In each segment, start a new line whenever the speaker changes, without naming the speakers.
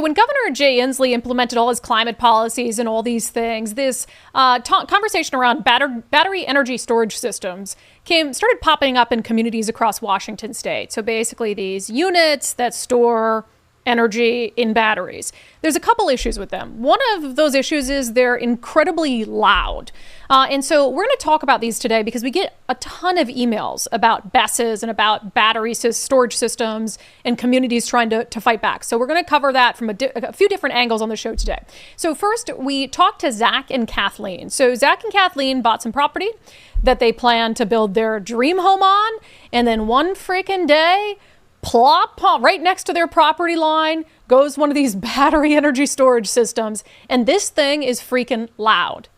When Governor Jay Inslee implemented all his climate policies and all these things, this conversation around battery energy storage systems started popping up in communities across Washington state. So basically these units that store energy in batteries. There's a couple issues with them. One of those issues is they're incredibly loud. And so we're going to talk about these today because we get a ton of emails about BESSes and about battery storage systems and communities trying to fight back. So we're going to cover that from a few different angles on the show today. So first, we talked to Zach and Kathleen. So Zach and Kathleen bought some property that they plan to build their dream home on. And then one freaking day, plop, right next to their property line goes one of these battery energy storage systems. And this thing is freaking loud.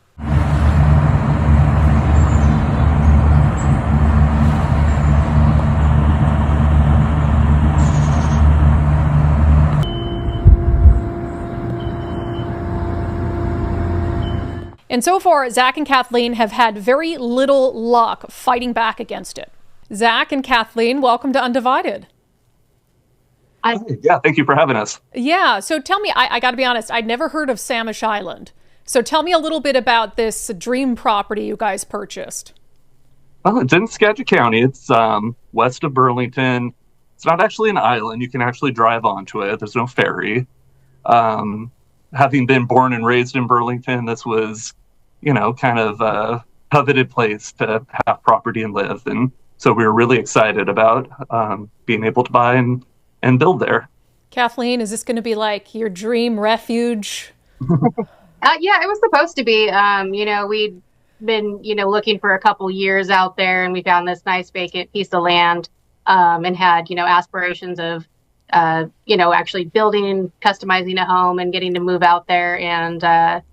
And so far, Zach and Kathleen have had very little luck fighting back against it. Zach and Kathleen, welcome to Undivided.
Yeah, thank you for having us.
Yeah, so tell me, I got to be honest, I'd never heard of Samish Island. So tell me a little bit about this dream property you guys purchased.
Well, it's in Skagit County. It's west of Burlington. It's not actually an island. You can actually drive onto it. There's no ferry. Having been born and raised in Burlington, this was, kind of a coveted place to have property and live. And so we were really excited about being able to buy and build there.
Kathleen, is this going to be like your dream refuge?
Yeah, it was supposed to be. We'd been, looking for a couple years out there, and we found this nice vacant piece of land, and had, aspirations of, actually building, customizing a home and getting to move out there. And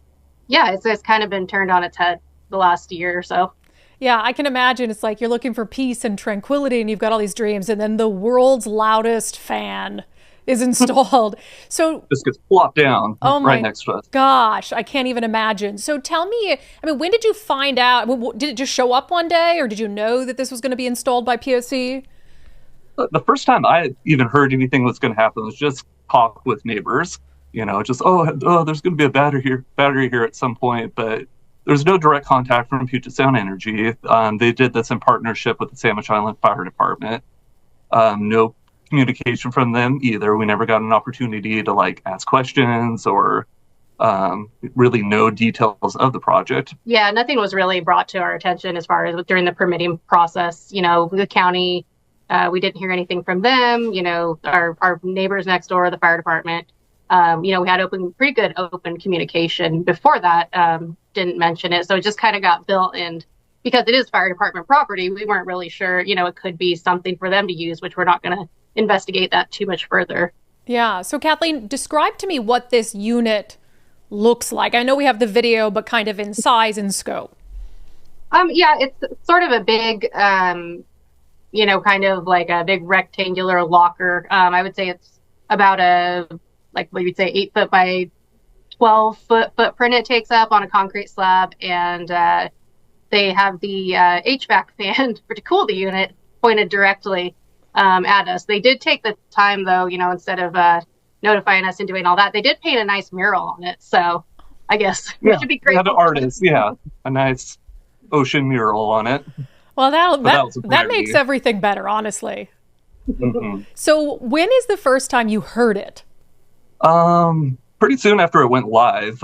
it's kind of been turned on its head the last year or so.
Yeah, I can imagine. It's like you're looking for peace and tranquility and you've got all these dreams, and then the world's loudest fan is installed. So
this gets plopped down right next to us.
Gosh, I can't even imagine. So tell me, when did you find out? Did it just show up one day, or did you know that this was going to be installed by PSC?
The first time I even heard anything was going to happen was just talk with neighbors. Just, there's going to be a battery here at some point, but there's no direct contact from Puget Sound Energy. They did this in partnership with the Samish Island Fire Department. No communication from them either. We never got an opportunity to ask questions or really know details of the project.
Yeah, nothing was really brought to our attention as far as during the permitting process. The county, we didn't hear anything from them. Our neighbors next door, the fire department. We had pretty good open communication before that. Didn't mention it, so it just kind of got built, and because it is fire department property, we weren't really sure. It could be something for them to use, which we're not going to investigate that too much further.
Yeah. So Kathleen, describe to me what this unit looks like. I know we have the video, but kind of in size and scope.
Yeah, it's sort of a big, kind of like a big rectangular locker. I would say it's about what you'd say 8 foot by 12 foot footprint it takes up on a concrete slab, and they have the HVAC fan to cool the unit pointed directly at us. They did take the time, though, instead of notifying us and doing all that, they did paint a nice mural on it. So I guess we should be grateful.
Yeah, the artist, a nice ocean mural on it.
Well, that makes everything better, honestly.
Mm-hmm.
So when is the first time you heard it?
Pretty soon after it went live.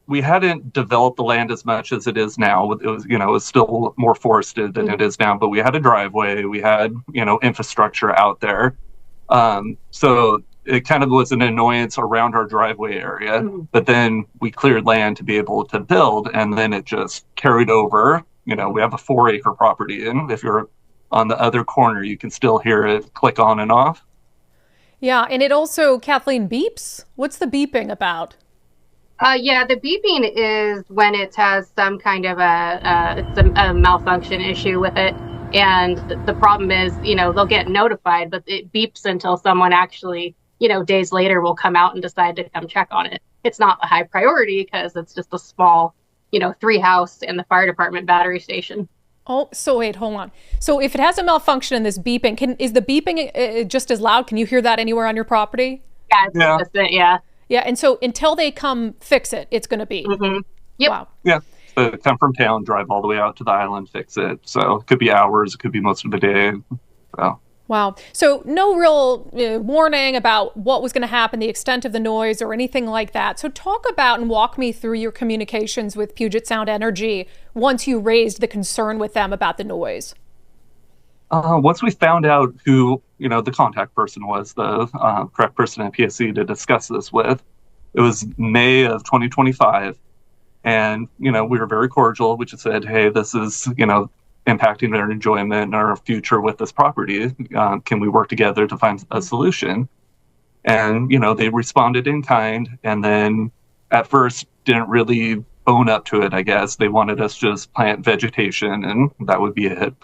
We hadn't developed the land as much as it is now. It was still more forested than it is now, but we had a driveway, we had, infrastructure out there. So it kind of was an annoyance around our driveway area, but then we cleared land to be able to build, and then it just carried over. We have a 4-acre property, and if you're on the other corner, you can still hear it click on and off.
Yeah, and it also, Kathleen, beeps. What's the beeping about?
The beeping is when it has some kind of a malfunction issue with it. And the problem is, they'll get notified, but it beeps until someone actually, days later will come out and decide to come check on it. It's not a high priority because it's just a small, 3-house and the fire department battery station.
Oh, so wait, hold on. So if it has a malfunction in this beeping, is the beeping just as loud? Can you hear that anywhere on your property?
Yeah, it's
Yeah.
consistent. Yeah.
Yeah, and so until they come fix it, it's going to be.
Mm-hmm. Yep.
Wow.
Yeah. So come from town, drive all the way out to the island, fix it. So it could be hours, it could be most of the day. So.
Wow. So no real warning about what was going to happen, the extent of the noise or anything like that. So talk about and walk me through your communications with Puget Sound Energy once you raised the concern with them about the noise.
Once we found out who, the contact person was, the correct person at PSC to discuss this with, it was May of 2025. And, we were very cordial. We just said, hey, this is, impacting our enjoyment and our future with this property. Can we work together to find a solution? And, they responded in kind. And then at first didn't really own up to it, I guess. They wanted us to just plant vegetation and that would be it.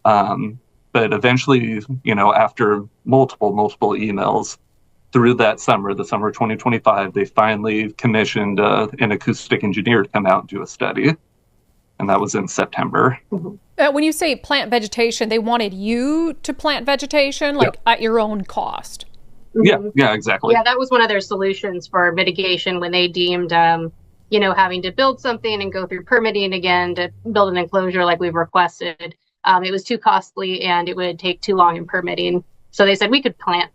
But eventually, after multiple emails through that summer, the summer of 2025, they finally commissioned an acoustic engineer to come out and do a study. And that was in September.
When you say plant vegetation, they wanted you to plant vegetation, like at your own cost.
Yeah, exactly.
Yeah, that was one of their solutions for mitigation when they deemed, having to build something and go through permitting again to build an enclosure like we've requested. It was too costly and it would take too long in permitting. So they said we could plant,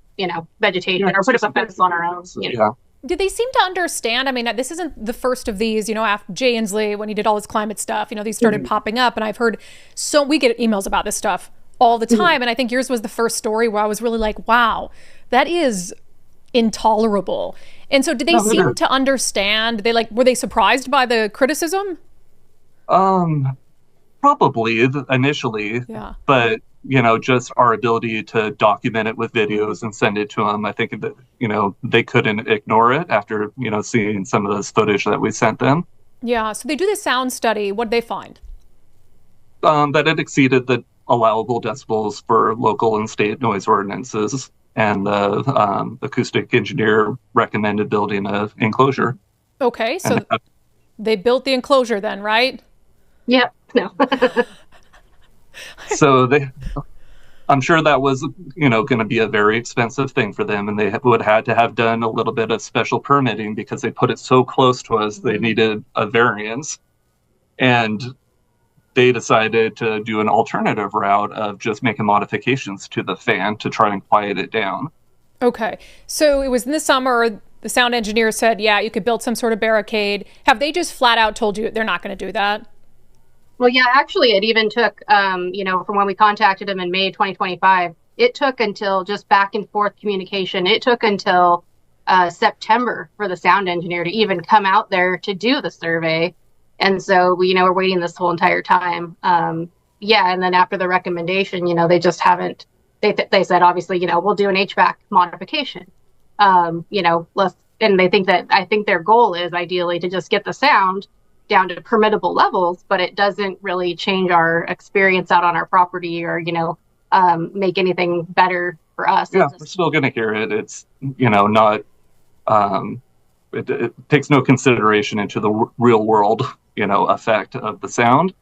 vegetation or put up a fence on our own.
Yeah.
Did they seem to understand? I mean, this isn't the first of these, after Jay Inslee, when he did all his climate stuff, these started popping up. And I've heard we get emails about this stuff all the time. And I think yours was the first story where I was really like, wow, that is intolerable. And so did they seem to understand? Were they surprised by the criticism?
Probably initially.
Yeah.
But, just our ability to document it with videos and send it to them. I think that, they couldn't ignore it after, seeing some of this footage that we sent them.
Yeah. So they do the sound study. What did they find?
That it exceeded the allowable decibels for local and state noise ordinances. And the acoustic engineer recommended building an enclosure.
Okay. So they built the enclosure then, right?
Yep. No.
So I'm sure that was, going to be a very expensive thing for them. And they would have to have done a little bit of special permitting because they put it so close to us. They needed a variance. And they decided to do an alternative route of just making modifications to the fan to try and quiet it down.
Okay. So it was in the summer. The sound engineer said, yeah, you could build some sort of barricade. Have they just flat out told you they're not going to do that?
Well, yeah, actually, it even took, from when we contacted them in May 2025, it took until just back and forth communication. It took until September for the sound engineer to even come out there to do the survey. And so we, we're waiting this whole entire time. And then after the recommendation, they just haven't, they said, obviously, we'll do an HVAC modification. And I think their goal is ideally to just get the sound down to permittable levels, but it doesn't really change our experience out on our property or, make anything better for us.
Yeah, we're still going to hear it. It's, not, it takes no consideration into the real world, effect of the sound.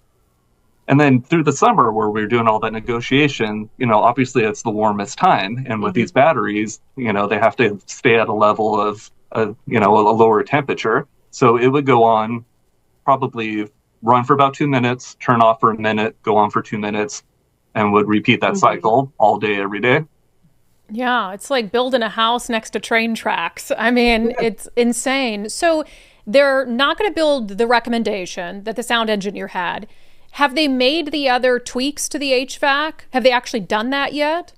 And then through the summer where we were doing all that negotiation, obviously it's the warmest time. And with these batteries, they have to stay at a level of, a lower temperature. So it would go on, probably run for about 2 minutes, turn off for a minute, go on for 2 minutes, and would repeat that cycle all day, every day.
Yeah, it's like building a house next to train tracks. I mean, It's insane. So they're not going to build the recommendation that the sound engineer had. Have they made the other tweaks to the HVAC? Have they actually done that yet?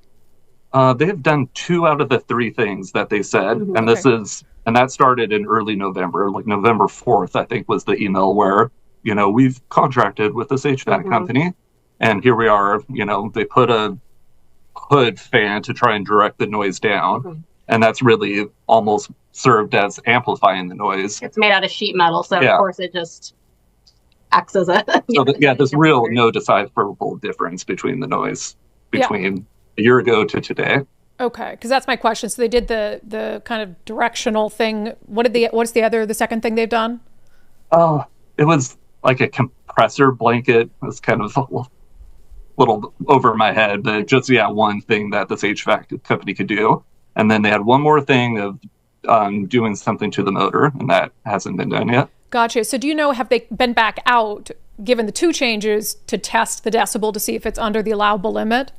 They have done 2 out of the 3 things that they said. And And that started in early November, like November 4th, I think was the email where, we've contracted with this HVAC company. And here we are, they put a hood fan to try and direct the noise down. And that's really almost served as amplifying the noise.
It's made out of sheet metal. So, of course, it just acts as a...
there's real no decipherable difference between the noise between a year ago to today.
Okay, because that's my question. So they did the kind of directional thing. What's the second thing they've done?
Oh, it was like a compressor blanket. It was kind of a little over my head, but just, one thing that this HVAC company could do. And then they had one more thing of doing something to the motor, and that hasn't been done yet.
Gotcha. So do you know, have they been back out, given the 2 changes, to test the decibel to see if it's under the allowable limit?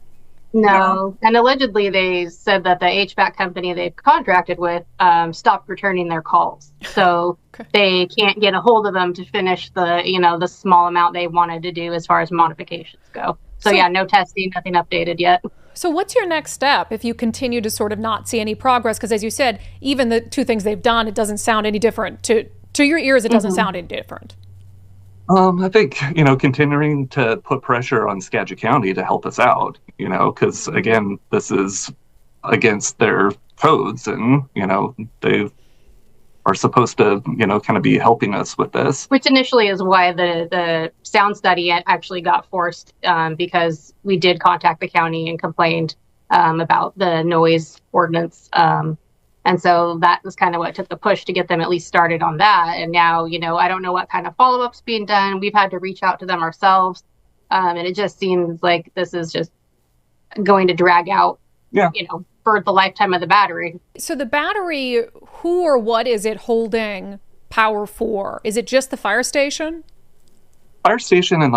No. And allegedly they said that the HVAC company they've contracted with stopped returning their calls. So
Okay.
they can't get a hold of them to finish the small amount they wanted to do as far as modifications go. So yeah, no testing, nothing updated yet.
So what's your next step if you continue to sort of not see any progress? Because as you said, even the 2 things they've done, it doesn't sound any different. To your ears, it doesn't sound any different.
I think, continuing to put pressure on Skagit County to help us out, because again, this is against their codes, and, they are supposed to, kind of be helping us with this.
Which initially is why the sound study actually got forced, because we did contact the county and complained about the noise ordinance. And so that was kind of what took the push to get them at least started on that. And now, I don't know what kind of follow-up's being done. We've had to reach out to them ourselves. And it just seems like this is just going to drag out, for the lifetime of the battery.
So the battery, who or what is it holding power for? Is it just the fire station?
Fire station and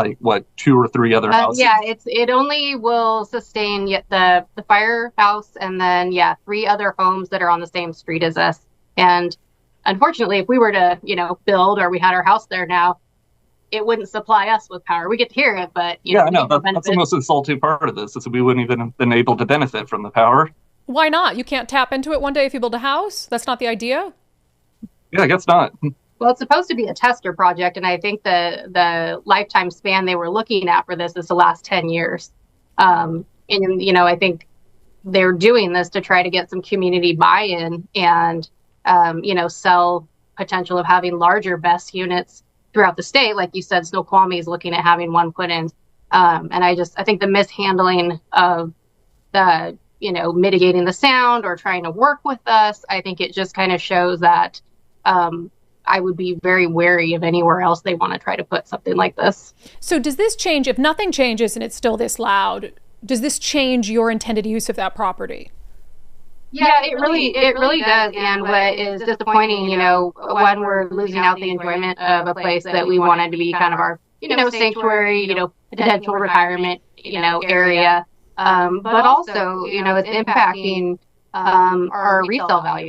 2 or 3 other houses?
Yeah, it only will sustain the firehouse and then 3 other homes that are on the same street as us. And unfortunately, if we were to build, or we had our house there now, it wouldn't supply us with power. We get to hear it, but
I know that's the most insulting part of this, is that we wouldn't even have been able to benefit from the power.
Why not? You can't tap into it one day if you build a house? That's not the idea?
Yeah, I guess not.
Well, it's supposed to be a tester project, and I think the lifetime span they were looking at for this is the last 10 years. And, I think they're doing this to try to get some community buy-in and, sell potential of having larger BESS units throughout the state. Like you said, Snoqualmie is looking at having one put in. And I think the mishandling of the, mitigating the sound or trying to work with us, I think it just kind of shows that I would be very wary of anywhere else they want to try to put something like this.
So does this change, if nothing changes and it's still this loud, does this change your intended use of that property?
Yeah, it really does. And what is disappointing, when we're losing out the enjoyment of a place that we wanted to be kind of our, sanctuary, potential retirement, area. But also, it's impacting our resale value.